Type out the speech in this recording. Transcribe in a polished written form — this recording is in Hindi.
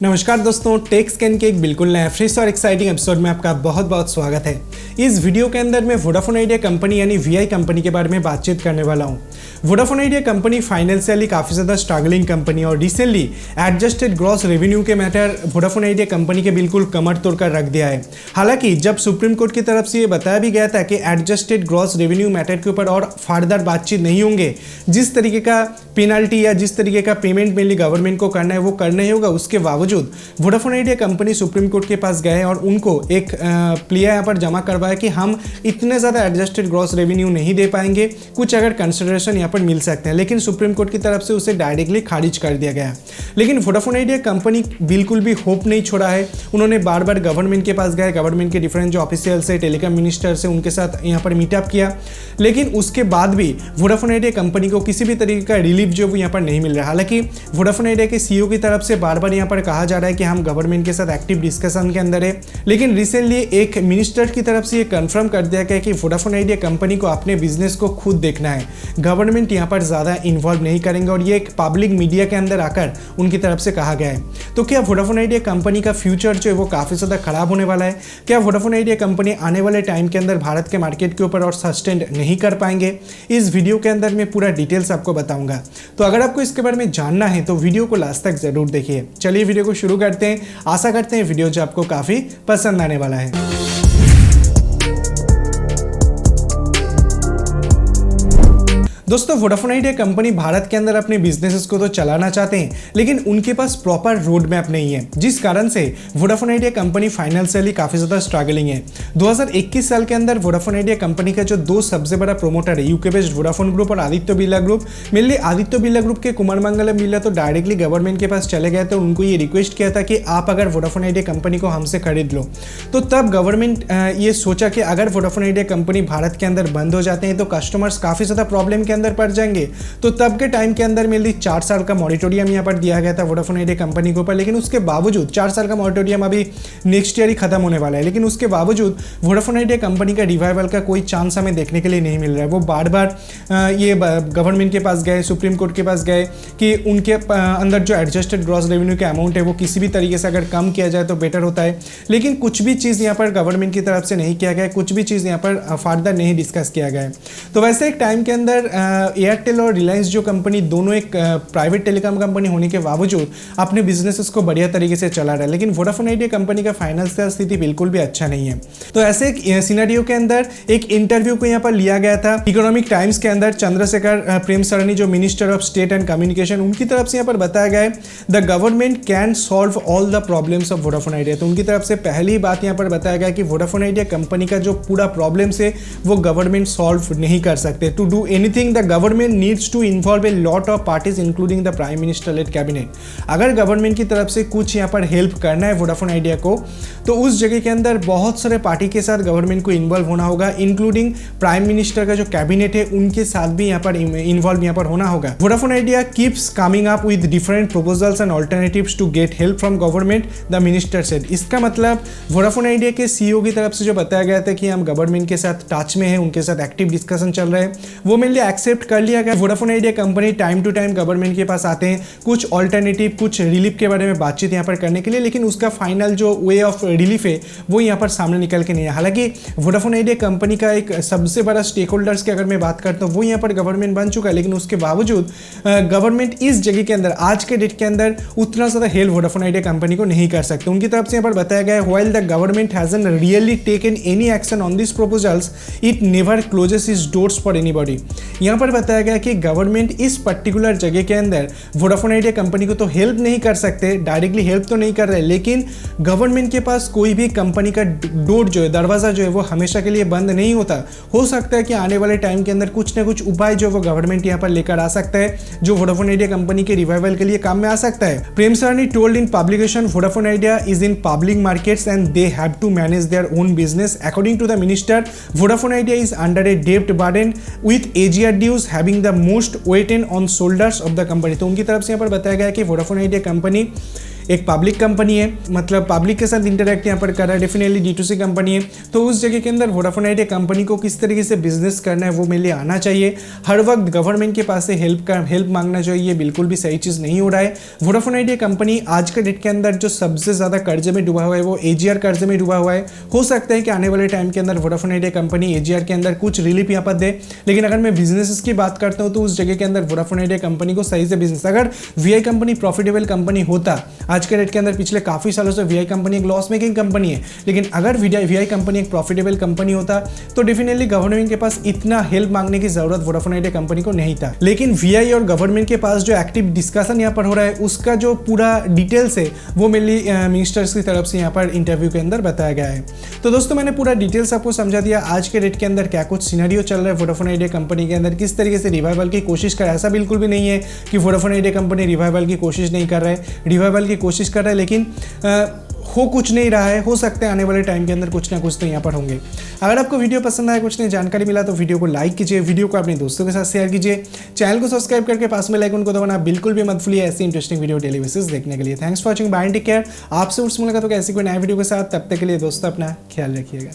नमस्कार दोस्तों, टेक स्कैन के एक बिल्कुल नया फ्रेश और एक्साइटिंग एपिसोड में आपका बहुत बहुत स्वागत है। इस वीडियो के अंदर मैं वोडाफोन आइडिया कंपनी यानी वीआई कंपनी के बारे में बातचीत करने वाला हूँ। वोडाफोन आइडिया कंपनी फाइनेंशियली काफ़ी ज़्यादा स्ट्रगलिंग कंपनी और रिसेंटली एडजस्टेड ग्रॉस रेवेन्यू के मैटर वोडाफोन आइडिया कंपनी के बिल्कुल कमर तोड़कर रख दिया है। हालांकि जब सुप्रीम कोर्ट की तरफ से ये बताया भी गया था कि एडजस्टेड ग्रॉस रेवेन्यू मैटर के ऊपर और फर्दर बातचीत नहीं होंगे, जिस तरीके का पेनल्टी या जिस तरीके का पेमेंट मेनली गवर्नमेंट को करना है वो करना ही होगा। उसके बावजूद Vodafone Idea company supreme court के पास गए और उनको एक प्लिया यहाँ पर जमा करवाया कि हम इतने ज़्यादा एडजस्टेड ग्रॉस रेवेन्यू नहीं दे पाएंगे, कुछ अगर कंसिडरेशन यहाँ पर मिल सकते हैं। लेकिन सुप्रीम कोर्ट की तरफ से उसे डायरेक्टली खारिज कर दिया गया। लेकिन वोडाफोन आइडिया कंपनी बिल्कुल भी होप नहीं छोड़ा है। उन्होंने बार बार गवर्नमेंट के पास गए, गवर्नमेंट के डिफरेंट जो ऑफिशियल्स है, टेलीकॉम मिनिस्टर से उनके साथ यहाँ पर मीटअप किया। लेकिन उसके बाद भी वोडाफोन आइडिया कंपनी को किसी भी तरीके का रिलीफ जो वो यहाँ पर नहीं मिल रहा है। हालांकि वोडाफोन आइडिया के सीईओ की तरफ से बार बार यहाँ पर कहा जा रहा है कि हम गवर्नमेंट के साथ एक्टिव डिस्कशन के अंदर है। लेकिन रिसेंटली एक मिनिस्टर की तरफ से ये कंफर्म कर दिया गया कि वोडाफोन आइडिया कंपनी को अपने बिजनेस को खुद देखना है, गवर्नमेंट यहाँ पर ज़्यादा इन्वॉल्व नहीं करेंगे। और ये एक पब्लिक मीडिया के अंदर आकर उनकी तरफ से कहा गया है। तो क्या वोडाफोन आइडिया कंपनी का फ्यूचर जो है वो काफ़ी ज़्यादा खराब होने वाला है? क्या वोडाफोन आइडिया कंपनी आने वाले टाइम के अंदर भारत के मार्केट के ऊपर और सस्टेन नहीं कर पाएंगे? इस वीडियो के अंदर मैं पूरा डिटेल्स आपको बताऊंगा। तो अगर आपको इसके बारे में जानना है तो वीडियो को लास्ट तक जरूर देखिए। चलिए वीडियो को शुरू करते हैं। आशा करते हैं वीडियो जो आपको काफ़ी पसंद आने वाला है। दोस्तों, वोडाफोन आइडिया कंपनी भारत के अंदर अपने बिजनेसेस को तो चलाना चाहते हैं, लेकिन उनके पास प्रॉपर रोड मैप नहीं है, जिस कारण से वोडाफोन आइडिया कंपनी फाइनेंशियली काफ़ी ज़्यादा स्ट्रगलिंग है। 2021 साल के अंदर वोडाफोन आइडिया कंपनी का जो दो सबसे बड़ा प्रोमोटर है, यूके बेस्ड वोडाफोन ग्रुप और Aditya Birla group, mainly Aditya Birla group के कुमार मंगलम बिरला तो डायरेक्टली गवर्नमेंट के पास चले गए थे। उनको ये रिक्वेस्ट किया था कि आप अगर वोडाफोन आइडिया कंपनी को हमसे खरीद लो। तो तब गवर्नमेंट ये सोचा कि अगर वोडाफोन आइडिया कंपनी भारत के अंदर बंद हो जाते हैं तो कस्टमर्स काफ़ी ज़्यादा प्रॉब्लम के अंदर पड़ जाएंगे। तो तब के टाइम के अंदर मेनली 4 साल का मॉरिटोरियम यहाँ पर दिया गया था वोडाफोन आइडिया कंपनी के ऊपर। लेकिन उसके बावजूद 4 साल का मॉरिटोरियम अभी नेक्स्ट ईयर ही खत्म होने वाला है। लेकिन उसके बावजूद वोडाफोन आइडिया कंपनी का रिवाइवल का कोई चांस हमें देखने के लिए नहीं मिल रहा है। वो बार बार ये गवर्नमेंट के पास गए, सुप्रीम कोर्ट के पास गए कि उनके अंदर जो एडजस्टेड ग्रॉस रेवेन्यू का अमाउंट है वो किसी भी तरीके से अगर कम किया जाए तो बेटर होता है। लेकिन कुछ भी चीज़ यहाँ पर गवर्नमेंट की तरफ से नहीं किया गया, कुछ भी चीज़ यहाँ पर फर्दर नहीं डिस्कस किया गया है। तो वैसे एक टाइम के अंदर एयरटेल और रिलायंस जो कंपनी दोनों एक प्राइवेट टेलीकॉम कंपनी होने के बावजूद अपने बिजनेसेस को बढ़िया तरीके से चला रहा है। लेकिन वोडाफोन आइडिया कंपनी का फाइनेंशियल स्थिति बिल्कुल भी अच्छा नहीं है। तो ऐसे एक सिनेरियो के अंदर एक इंटरव्यू को यहाँ पर लिया गया था इकोनॉमिक टाइम्स के अंदर। चंद्रशेखर प्रेमसरनी जो minister of state and communication, उनकी तरफ से यहाँ पर बताया गया है the government can solve all the problems of Vodafone idea. तो उनकी तरफ से पहली बात यहाँ पर बताया गया कि वोडाफोन आइडिया कंपनी का जो पूरा प्रॉब्लम्स है वो गवर्नमेंट सॉल्व नहीं कर सकते। To do anything the government needs to involve a lot of parties including the prime minister led cabinet. अगर गवर्नमेंट की तरफ से कुछ यहाँ पर हेल्प करना है वोडाफोन आइडिया को, तो उस जगह के अंदर बहुत सारे पार्टी के साथ गवर्नमेंट को इन्वॉल्व होना होगा, इंक्लूडिंग प्राइम मिनिस्टर का जो कैबिनेट है उनके साथ भी यहाँ पर इन्वॉल्व यहाँ पर होना होगा। Vodafone Idea keeps coming up with different proposals and alternatives to get help from government, the minister said. इसका मतलब वोडाफोन आइडिया के सीईओ की तरफ से जो बताया गया था कि हम गवर्नमेंट के साथ टच में है, उनके साथ एक्टिव डिस्कशन चल रहा है, वो मेनली एक्सेप्ट कर लिया गया। Vodafone Idea company time to time government के पास आते हैं कुछ ऑल्टरनेटिव, कुछ रिलीफ के बारे में बातचीत यहाँ पर करने के लिए, लेकिन उसका फाइनल जो वे ऑफ रिलीफ है वो यहाँ पर सामने निकल के नहीं है। हालांकि वोडाफोन आइडिया कंपनी का एक सबसे बड़ा स्टेक होल्डर्स की अगर मैं बात करता हूँ वो यहाँ पर गवर्नमेंट बन चुका है। लेकिन उसके बावजूद गवर्नमेंट इस जगह के अंदर आज के डेट के अंदर उतना ज़्यादा हेल्प वोडाफोन आइडिया कंपनी को नहीं कर सकते। उनकी तरफ से यहाँ पर बताया गया है while the government hasn't really taken any action on this proposals it never closes its doors for anybody. यहाँ पर बताया गया कि गवर्नमेंट इस पर्टिकुलर जगह के अंदर वोडाफोन आइडिया कंपनी को तो हेल्प नहीं कर सकते, डायरेक्टली हेल्प तो नहीं कर रहे, लेकिन गवर्नमेंट के पास कोई भी कंपनी का डोर जो है, दरवाजा जो है वो हमेशा के लिए बंद नहीं होता। हो सकता है कि आने वाले टाइम के अंदर कुछ ना कुछ उपाय जो वो गवर्नमेंट यहाँ पर लेकर आ सकता है जो वोडाफोन आइडिया कंपनी के रिवाइवल के लिए काम में आ सकता है। प्रेमसरनी told in publication Vodafone Idea is in public markets and they have to manage their own business. According to the minister, Vodafone Idea is under a डेब्ट burden with AGR dues having the most weight on shoulders of the company. तो उनकी तरफ से यहाँ पर बताया गया कि वोडाफोन आइडिया कंपनी एक पब्लिक कंपनी है, मतलब पब्लिक के साथ इंटरेक्ट यहाँ पर कर रहा है, डेफिनेटली D2C कंपनी है। तो उस जगह के अंदर वोडाफोन आइडिया कंपनी को किस तरीके से बिजनेस करना है वो मेरे लिए आना चाहिए। हर वक्त गवर्नमेंट के पास से हेल्प मांगना चाहिए, बिल्कुल भी सही चीज़ नहीं हो रहा है। वोडाफोन आइडिया कंपनी आज के डेट के अंदर जो सबसे ज़्यादा कर्जे में डूबा हुआ है वो AGR कर्जे में डूबा हुआ है। हो सकता है कि आने वाले टाइम के अंदर वोडाफोन आइडिया कंपनी AGR के अंदर कुछ रिलीफ यहाँ पर दे, लेकिन अगर मैं बिजनेस की बात करता हूँ तो उस जगह के अंदर वोडाफोन आइडिया कंपनी को सही से बिजनेस, अगर VI कंपनी प्रॉफिटेबल कंपनी होता, आज के डेट के अंदर पिछले काफ़ी सालों से VI कंपनी एक लॉस मेकिंग कंपनी है, लेकिन अगर VI कंपनी एक प्रॉफिटेबल कंपनी होता तो डेफिनेटली गवर्नमेंट के पास इतना हेल्प मांगने की जरूरत वोडाफोन आइडिया कंपनी को नहीं था। लेकिन VI और गवर्नमेंट के पास जो एक्टिव डिस्कशन यहाँ पर हो रहा है उसका जो पूरा डिटेल्स है वो मेनली मिनिस्टर्स की तरफ से यहाँ पर इंटरव्यू के अंदर बताया गया है। तो दोस्तों मैंने पूरा डिटेल्स आपको समझा दिया आज के डेट के अंदर क्या कुछ सिनेरियो चल रहा है वोडाफोन आइडिया कंपनी के अंदर, किस तरीके से रिवाइवल की कोशिश कर रहा है। ऐसा बिल्कुल भी नहीं है कि वोडाफोन आइडिया कंपनी रिवाइवल की कोशिश नहीं कर रहा है, रिवाइवल की कोशिश कर रहा है, लेकिन हो कुछ नहीं रहा है। हो सकता है आने वाले टाइम के अंदर कुछ ना कुछ तो यहाँ पर होंगे। अगर आपको वीडियो पसंद आया, कुछ नहीं जानकारी मिला तो वीडियो को लाइक कीजिए, वीडियो को अपने दोस्तों के साथ शेयर कीजिए, चैनल को सब्सक्राइब करके पास में आइकन को दबाना बिल्कुल भी मत भूलिए ऐसी इंटरेस्टिंग वीडियो डेली बेसिस देखने के लिए। Thanks for watching, bye, take care. आपसे उस मुलाकात होगा ऐसी कोई नया वीडियो के साथ, तब तक के लिए दोस्तों अपना ख्याल रखिएगा।